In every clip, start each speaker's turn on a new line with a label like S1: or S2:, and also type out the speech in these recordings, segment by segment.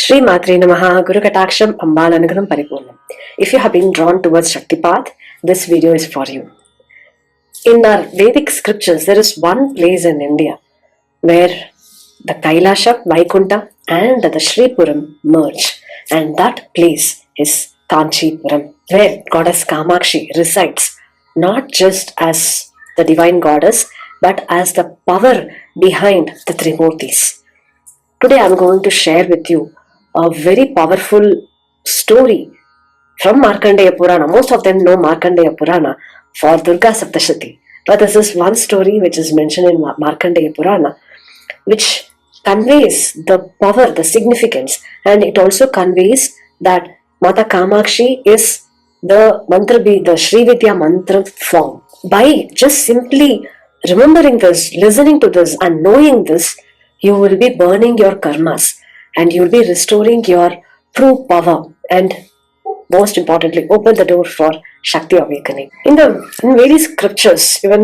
S1: Shri Mātre Namaha Guru Kataksham Ambalanagam Paripurnam. If you have been drawn towards Shakti path, this video is for you. In our Vedic scriptures, there is one place in India where the Kailasha, Vaikunta and the Shripuram merge, and that place is Kanchipuram, where goddess Kamakshi resides, not just as the divine goddess, but as the power behind the Trimurtis. Today I am going to share with you a very powerful story from Markandeya Purana. Most of them know Markandeya Purana for Durga Saptashati. But this is one story which is mentioned in Markandeya Purana, which conveys the power, the significance, and it also conveys that Mata Kamakshi is the mantra, the Sri Vidya mantra form. By just simply remembering this, listening to this and knowing this, you will be burning your karmas and you will be restoring your true power and most importantly open the door for Shakti awakening. In various scriptures, even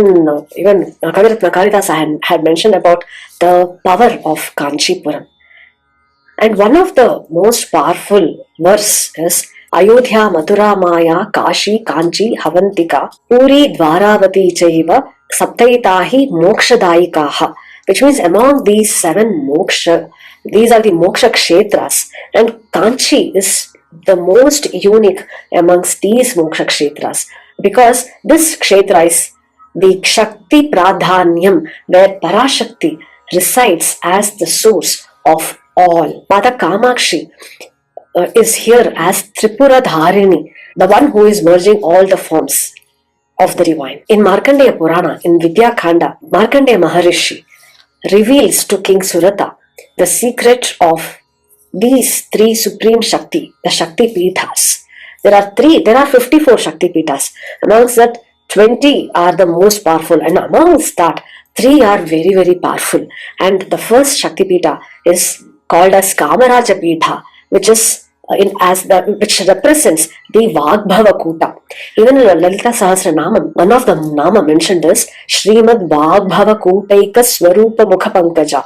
S1: Kavirata had mentioned about the power of Kanchipuram. And one of the most powerful verse is Ayodhya Mathura Maya Kashi Kanchi Havantika Puri Dvaravati Chaiva Saptaitahi Mokshadaikaha, which means among these seven moksha, these are the moksha kshetras, and Kanchi is the most unique amongst these moksha kshetras because this kshetra is the Shakti Pradhanyam, where Parashakti resides as the source of all. Mata Kamakshi is here as Tripura Dharini, the one who is merging all the forms of the divine. In Markandeya Purana, in Vidhyaa Khanda, Markandeya Maharishi reveals to King Surata the secret of these three supreme Shakti, the Shakti pitas. There are 54 Shakti pitas. Amongst that, 20 are the most powerful, and amongst that, 3 are very, very powerful. And the first Shakti pita is called as Kamaraja Pita, which is which represents the Vagbhava Kuta. Even in Lalita Sahasranamam, one of the Nama mentioned is Srimad Vagbhava Kutaika Swarupa Mukha Pankaja.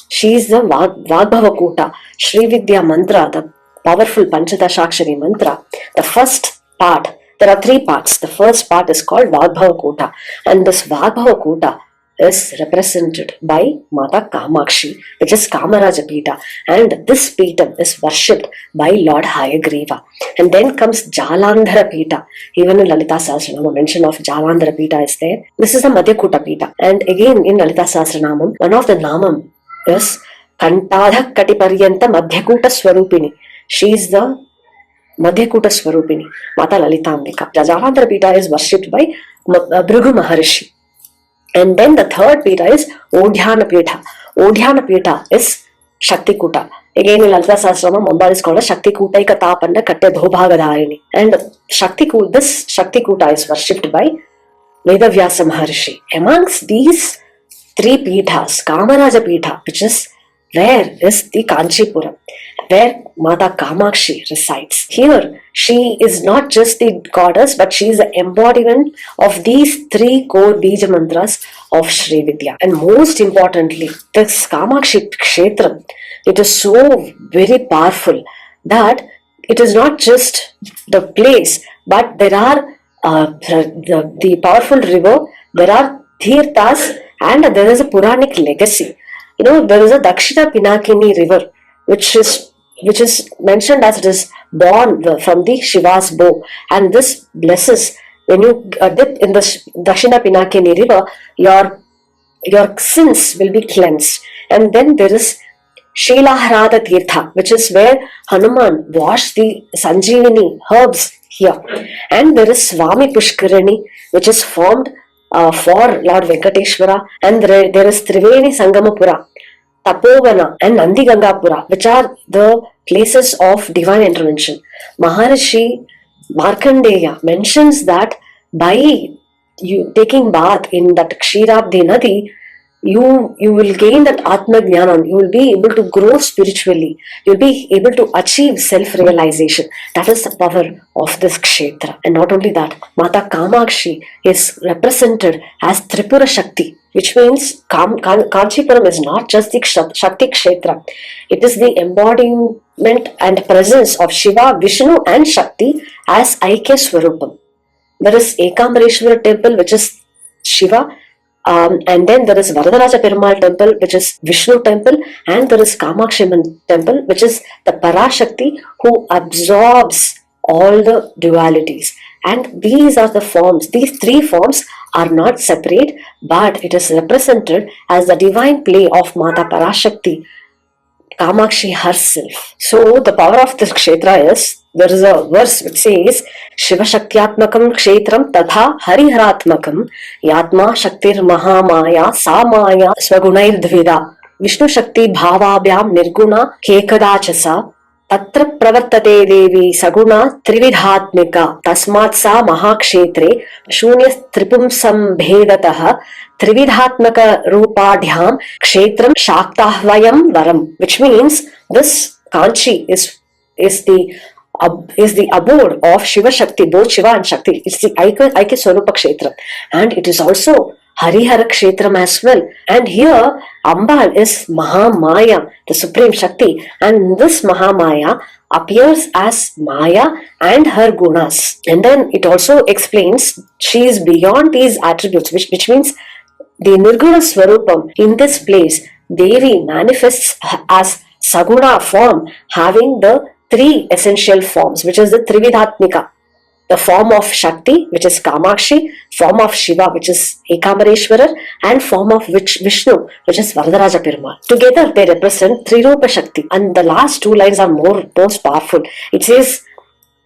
S1: She is the Vagbhava Kuta, Sri Vidya mantra, the powerful Panchadashakshari mantra. The first part, there are 3 parts. The first part is called Vagbhava Kuta, and this Vagbhava Kuta is represented by Mata Kamakshi, which is Kamaraja Pita, and this Pita is worshipped by Lord Hayagriva. And then comes Jalandhara Pita. Even in Lalita Sahasranama, mention of Jalandhara Pita is there. This is the Madhyakuta Pita. And again in Lalita Sahasranamam, one of the Namam is Kantadha Katiparyanta Madhyakuta Swarupini. She is the Madhyakuta Swarupini, Mata Lalitambika. Jalandhara Pita is worshipped by Bhrigu Maharishi. And then the third pita is Odhyana Pita. Odhyana Pita is Shakti Kuta. Again in Lalita Sahasranamam, Amba is called as Shakti Kutaika Tapanna Katte Dhobhagadharini. And this Shakti Kuta is worshipped by Vedavyasa Maharishi. Amongst these 3 pitas, Kamaraja Pita, which is where is the Kanchipuram, where Mata Kamakshi resides. Here, she is not just the goddess, but she is the embodiment of these 3 core Bija mantras of Sri Vidya. And most importantly, this Kamakshi Kshetra, it is so very powerful that it is not just the place, but there are the powerful river, there are Tirthas, and there is a Puranic legacy. There is a Dakshina Pinakini river, which is mentioned as it is born from the Shiva's bow, and this blesses when you dip in the Dakshina Pinakini river, your sins will be cleansed. And then there is Shilahrada Tirtha, which is where Hanuman washed the Sanjeevani herbs here, and there is Swami Pushkarani, which is formed for Lord Venkateshwara, and there is Triveni Sangamapura, Tapovana and Nandigangapura, which are the places of divine intervention. Maharishi Markandeya mentions that by you taking bath in that Kshetra Nadi, you will gain that Atma Jnana. You will be able to grow spiritually. You'll be able to achieve self-realization. That is the power of this Kshetra. And not only that, Mata Kamakshi is represented as Tripura Shakti, which means Kanchipuram is not just the Shakti Kshetra. It is the embodiment and presence of Shiva, Vishnu and Shakti as Aikya Swarupam. There is Ekambareshwara temple, which is Shiva, and then there is Varadaraja Perumal temple, which is Vishnu temple, and there is Kamakshi temple, which is the Parashakti who absorbs all the dualities. And these are the forms. These three forms are not separate, but it is represented as the divine play of Mata Parashakti, Kamakshi herself. So the power of this Kshetra is, there is a verse which says, Shiva Shaktyatmakam Kshetram Tatha Hariharatmakam Yatma Shaktir Mahamaya Samaya Swagunair Dvida Vishnu Shakti Bhavabhyam Nirguna Kekadachasa Tatra Pravartate Devi Saguna Trividhatmika Tasmat Sa Mahakshetre Shunyas Tripum Sambhedataha Trividhatmaka Rupadhyam Kshetram Shaktahvayam Varam, which means this Kanchi is the abode of Shiva Shakti, both Shiva and Shakti. It's the Aikya Swarupa Kshetra, and it is also Harihara Kshetram as well. And here Ambal is Mahamaya, the Supreme Shakti, and this Mahamaya appears as Maya and her gunas. And then it also explains she is beyond these attributes, which means the Nirguna Swarupam. In this place, Devi manifests as Saguna form, having the three essential forms, which is the Trividhatmika, the form of Shakti, which is Kamakshi, form of Shiva, which is Ekamareshwarar, and form of Vishnu, which is Varadaraja Perumal. Together they represent Trirupa Shakti. And the last two lines are most powerful. It says,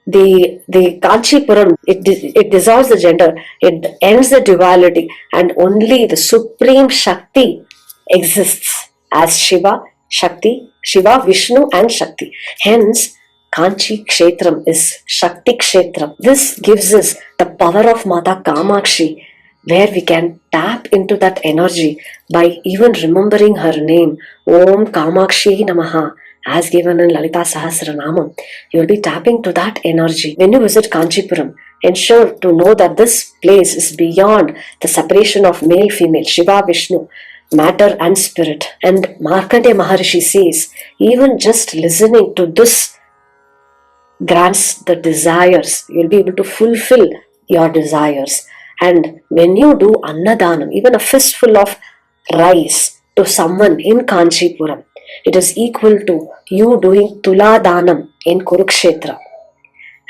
S1: the Kanchipuram, it dissolves the gender, it ends the duality, and only the Supreme Shakti exists as Shiva, Vishnu and Shakti. Hence, Kanchi Kshetram is Shakti Kshetram. This gives us the power of Mata Kamakshi, where we can tap into that energy by even remembering her name, Om Kamakshi Namaha, as given in Lalita Sahasranamam. You will be tapping to that energy. When you visit Kanchipuram, ensure to know that this place is beyond the separation of male, female, Shiva, Vishnu, matter and spirit. And Markandeya Maharishi says, even just listening to this grants the desires. You'll be able to fulfill your desires. And when you do Annadanam, even a fistful of rice to someone in Kanchipuram, it is equal to you doing Tuladanam in Kurukshetra.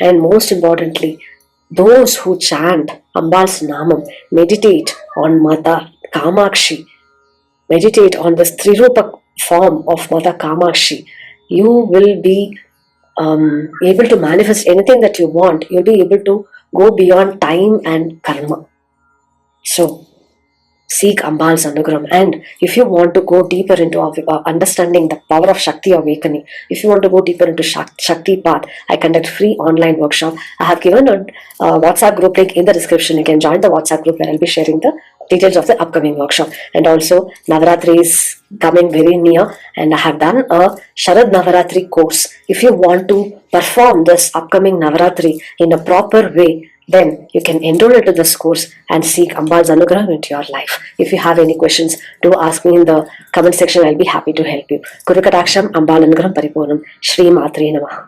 S1: And most importantly, those who chant Ambal's Namam, meditate on Mata Kamakshi, meditate on this Trirupa form of Mata Kamakshi, you will be able to manifest anything that you want. You'll be able to go beyond time and karma. So, seek Ambal's Anugram. And if you want to go deeper into understanding the power of Shakti awakening, if you want to go deeper into Shakti path, I conduct free online workshop. I have given a WhatsApp group link in the description. You can join the WhatsApp group where I'll be sharing the details of the upcoming workshop. And also, Navratri is coming very near, and I have done a Sharad Navaratri course. If you want to perform this upcoming Navaratri in a proper way, then you can enroll into this course and seek Ambal's Anugraham into your life. If you have any questions, do ask me in the comment section. I'll be happy to help you. Guru Kataksham Ambal Anugraham Paripurnam. Shri Mātre Namaha.